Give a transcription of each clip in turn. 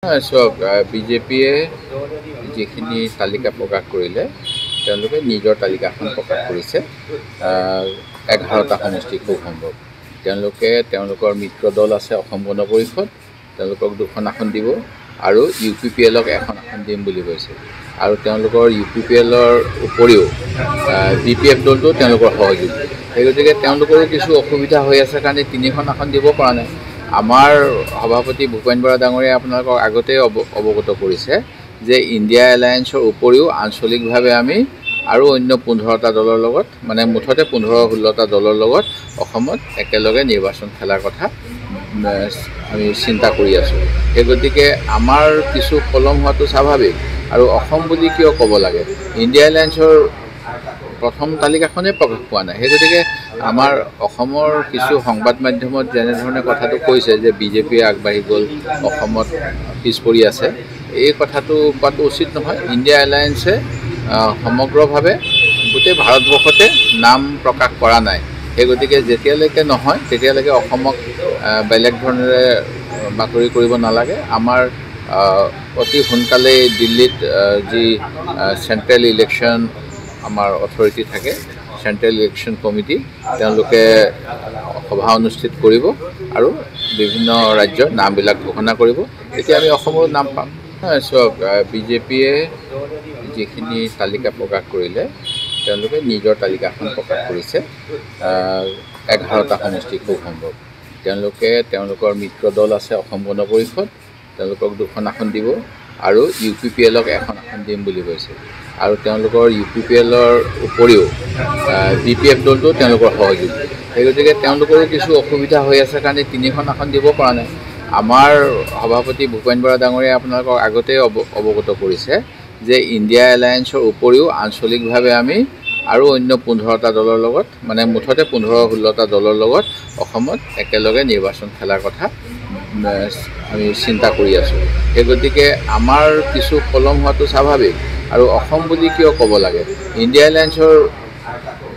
চক বিজেপিয়ে যিখিনি তালিকা প্ৰকাশ কৰিলে তেওঁলোকে নিজৰ তালিকাখন প্ৰকাশ কৰিছে 11টা সমষ্টি খুব সম্ভৱ তেওঁলোকে তেওঁলোকৰ মিত্ৰ দল আছে অসম গণ পৰিষদ তেওঁলোকক 2খন আসন দিব আৰু ইউপিপিএলক এখন আসন দিম বুলি কৈছে আৰু তেওঁলোকৰ ইউপিপিএলৰ উপৰিও বিপিএফ দলটো তেওঁলোকৰ সহযোগী সেই গতিকে তেওঁলোকৰো কিছু অসুবিধা হৈ আছে কাৰণে 3খন আসন দিব পৰা নাই আমাৰ সভাপতি ভূপেন বৰা ডাঙৰীয়া আপোনালোকক আগতে অৱগত কৰিছে যে ইণ্ডিয়া এলায়েন্সৰ উপৰিও আঞ্চলিকভাৱে আমি আৰু অন্য 15টা দলৰ লগত মানে মুঠতে 15-16টা দলৰ লগত অসমত একেলগে নিৰ্বাচন খেলাৰ কথা আমি চিন্তা কৰি আছোঁ সেই গতিকে আমাৰ কিছু পলম হোৱাটো স্বাভাৱিক আৰু অসম বুলি কিয় ক'ব লাগে ইণ্ডিয়া এলায়েন্সৰ প্ৰথম তালিকাখনে প্ৰকাশ পোৱা নাই সেই গতিকে আমাৰ অসমৰ কিছু সংবাদ মাধ্যমত যেনেধৰণে কথাটো কৈছে যে বিজেপিয়ে আগবাঢ়ি গ'ল অসমত পিছ পৰি আছে এই কথাটো কোৱাটো উচিত নহয় ইণ্ডিয়া এলায়েন্সে সমগ্ৰভাৱে গোটেই ভাৰতবৰ্ষতে নাম প্ৰকাশ কৰা নাই সেই গতিকে যেতিয়ালৈকে নহয় তেতিয়ালৈকে অসমক বেলেগ ধৰণেৰে বাতৰি কৰিব নালাগে আমাৰ অতি সোনকালেই দিল্লীত যি চেণ্ট্ৰেল ইলেকশ্যন আমাৰ অথৰিটি থাকে চেণ্ট্ৰেল ইলেকশ্যন কমিটি তেওঁলোকে সভা অনুষ্ঠিত কৰিব আৰু বিভিন্ন ৰাজ্যৰ নামবিলাক ঘোষণা কৰিব তেতিয়া আমি অসমৰ নাম পাম চক বিজেপিয়ে যিখিনি তালিকা প্ৰকাশ কৰিলে তেওঁলোকে নিজৰ তালিকাখন প্ৰকাশ কৰিছে 11টা সমষ্টি খুব সম্ভৱ তেওঁলোকে তেওঁলোকৰ মিত্ৰ দল আছে অসম গণ পৰিষদ তেওঁলোকক 2খন আসন দিব আৰু ইউপিপিএলক এখন আসন দিম বুলি কৈছে আৰু তেওঁলোকৰ ইউপিপিএলৰ উপৰিও বিপিএফ দলটো তেওঁলোকৰ সহযোগী সেই গতিকে তেওঁলোকৰো কিছু অসুবিধা হৈ আছে কাৰণে 3খন আসন দিব পৰা নাই আমাৰ সভাপতি ভূপেন বৰা ডাঙৰীয়া আপোনালোকক আগতে অৱগত কৰিছে যে ইণ্ডিয়া এলায়েন্সৰ উপৰিও আঞ্চলিকভাৱে আমি আৰু অন্য 15টা দলৰ লগত মানে মুঠতে 15-16টা দলৰ লগত অসমত একেলগে নিৰ্বাচন খেলাৰ কথা আমি চিন্তা কৰি আছোঁ সেই গতিকে আমাৰ কিছু পলম হোৱাটো স্বাভাৱিক আৰু অসম বুলি কিয় ক'ব লাগে ইণ্ডিয়া এলায়েন্সৰ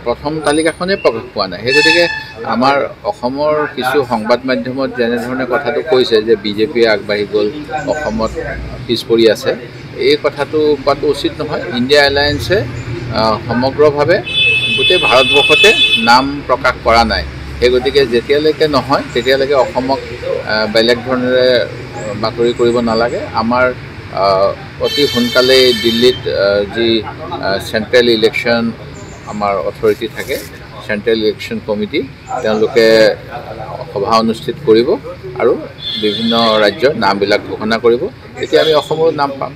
প্ৰথম তালিকাখনে প্ৰকাশ পোৱা নাই সেই গতিকে আমাৰ অসমৰ কিছু সংবাদ মাধ্যমত যেনেধৰণে কথাটো কৈছে যে বিজেপিয়ে আগবাঢ়ি গ'ল অসমত পিছ পৰি আছে এই কথাটো কোৱাটো উচিত নহয় ইণ্ডিয়া এলায়েন্সে সমগ্ৰভাৱে গোটেই ভাৰতবৰ্ষতে নাম প্ৰকাশ কৰা নাই সেই গতিকে যেতিয়ালৈকে নহয় তেতিয়ালৈকে অসমক বেলেগ ধৰণেৰে বাতৰি কৰিব নালাগে আমাৰ অতি সোনকালেই দিল্লীত যি চেণ্ট্ৰেল ইলেকশ্যন আমাৰ অথৰিটি থাকে চেণ্ট্ৰেল ইলেকশ্যন কমিটি তেওঁলোকে সভা অনুষ্ঠিত কৰিব আৰু বিভিন্ন ৰাজ্যৰ নামবিলাক ঘোষণা কৰিব তেতিয়া আমি অসমৰ নাম পাম